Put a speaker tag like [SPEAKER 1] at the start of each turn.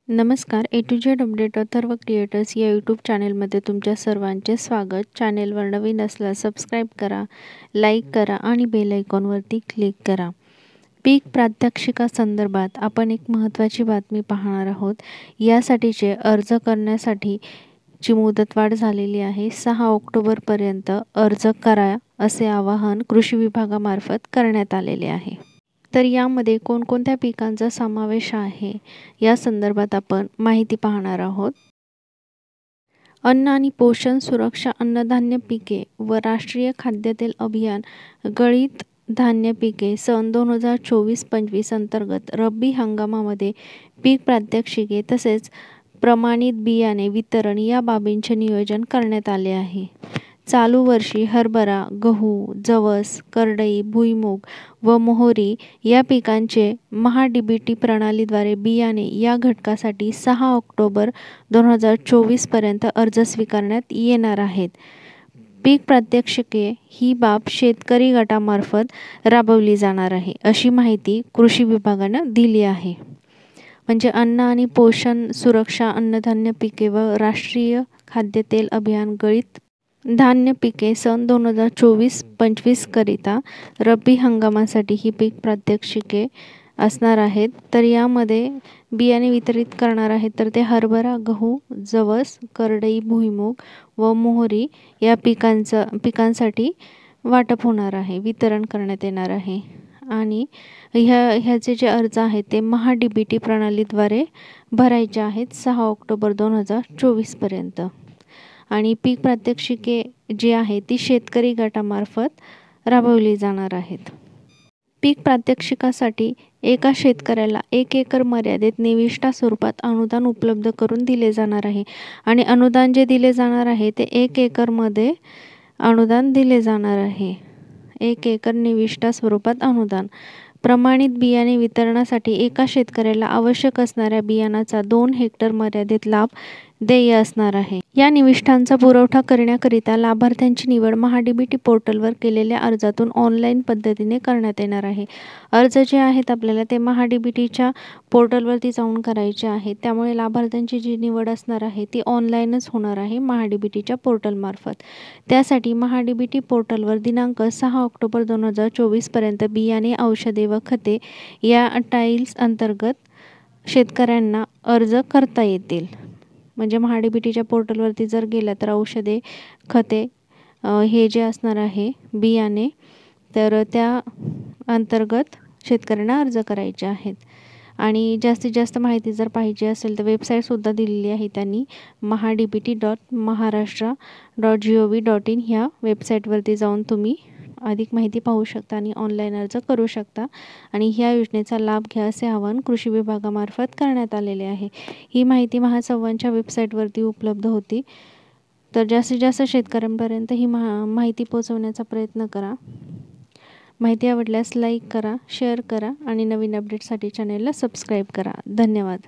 [SPEAKER 1] नमस्कार. A to Z update Atharva creators या YouTube चॅनेलमध्ये तुमच्या सर्वांचे स्वागत. चॅनेलवर नवीन असल्यास सबस्क्राईब करा, लाईक करा आणि बेल आयकॉनवरती क्लिक करा. पीक प्रात्यक्षिकासंदर्भात आपण एक महत्त्वाची बातमी पाहणार आहोत. यासाठीचे अर्ज करण्यासाठीची मुदतवाढ झालेली आहे. 6 ऑक्टोबरपर्यंत अर्ज करा असे आवाहन कृषी विभागामार्फत करण्यात आलेले आहे. तर यामध्ये कोणकोणत्या पिकांचा समावेश आहे या संदर्भात आपण माहिती पाहणार आहोत. अन्न आणि पोषण सुरक्षा अन्नधान्य पिके व राष्ट्रीय खाद्यतेल अभियान गळीत धान्य पिके सन 2024-25 अंतर्गत रब्बी हंगामामध्ये पीक प्रात्यक्षिके तसेच प्रमाणित बियाणे वितरण या बाबींचे नियोजन करण्यात आले आहे. चालू वर्षी हरभरा, गहू, जवस, करडई, भुईमूग व मोहरी या पिकांचे महा-डी-बी-टी प्रणालीद्वारे बियाणे या घटकासाठी 6 ऑक्टोबर 2024 पर्यंत अर्ज स्वीकारण्यात येणार आहेत. पीक प्रात्यक्षिके ही बाब शेतकरी गटामार्फत राबवली जाणार आहे, अशी माहिती कृषी विभागानं दिली आहे. म्हणजे अन्न आणि पोषण सुरक्षा अन्नधान्य पिके व राष्ट्रीय खाद्यतेल अभियान गळीत धान्य पिके सन 2024-25 करिता रब्बी हंगामासाठी ही पीक प्रात्यक्षिके असणार आहेत. तर यामध्ये बियाणे वितरित करणार आहेत तर ते हरभरा, गहू, जवस, करडई, भुईमूग व मोहरी या पिकांसाठी वाटप होणार आहे, वितरण करण्यात येणार आहे. आणि ह्याचे जे अर्ज आहेत ते महा-डी-बी-टी प्रणालीद्वारे भरायचे आहेत 6 ऑक्टोबर 2024 पर्यंत. आणि पीक प्रात्यक्षिके जी आहे ती शेतकरी गटामार्फत राबवली जाणार आहेत. पीक प्रात्यक्षिकासाठी एका शेतकऱ्याला 1 एकर मर्यादेत निविष्ठा स्वरूपात अनुदान उपलब्ध करून दिले जाणार आहे. आणि अनुदान जे दिले जाणार आहे ते 1 एकरमध्ये अनुदान दिले जाणार आहे. 1 एकर निविष्ठा स्वरूपात अनुदान. प्रमाणित बियाणे वितरणासाठी एका शेतकऱ्याला आवश्यक असणाऱ्या बियाणाचा 2 हेक्टर मर्यादेत लाभ देय असणार आहे. या निविष्ठांचा पुरवठा करण्याकरिता लाभार्थ्यांची निवड महा-डी-बी-टी पोर्टलवर केलेल्या अर्जातून ऑनलाईन पद्धतीने करण्यात येणार आहे. अर्ज जे आहेत आपल्याला ते महा-डी-बी-टीच्या पोर्टलवरती जाऊन करायचे आहेत. त्यामुळे लाभार्थ्यांची जी निवड असणार आहे ती ऑनलाईनच होणार आहे महा-डी-बी-टीच्या पोर्टलमार्फत. त्यासाठी महा-डी-बी-टी पोर्टलवर दिनांक 6 ऑक्टोबर 2024 पर्यंत बियाणे, औषधे व खते या टाईल्स अंतर्गत शेतकऱ्यांना अर्ज करता येतील. म्हणजे महा-डी-बी-टीच्या पोर्टलवरती जर गेलं तर औषधे, खते हे जे असणार आहे बियाणे तर त्या अंतर्गत शेतकऱ्यांना अर्ज करायचे आहेत. आणि जास्तीत जास्त माहिती जर पाहिजे असेल तर वेबसाईटसुद्धा दिलेली आहे त्यांनी mahadbt.maharashtra.gov.in ह्या वेबसाईटवरती जाऊन तुम्ही अधिक माहिती पाहू शकता आणि ऑनलाईन अर्ज करू शकता. आणि ह्या योजनेचा लाभ घ्या असे आवाहन कृषी विभागामार्फत करण्यात आलेले आहे. ही माहिती महासंवादच्या वेबसाईटवरती उपलब्ध होती. तर जास्तीत जास्त शेतकऱ्यांपर्यंत ही माहिती पोहोचवण्याचा प्रयत्न करा. माहिती आवडल्यास लाईक करा, शेअर करा आणि नवीन अपडेटसाठी चॅनेलला सबस्क्राईब करा. धन्यवाद.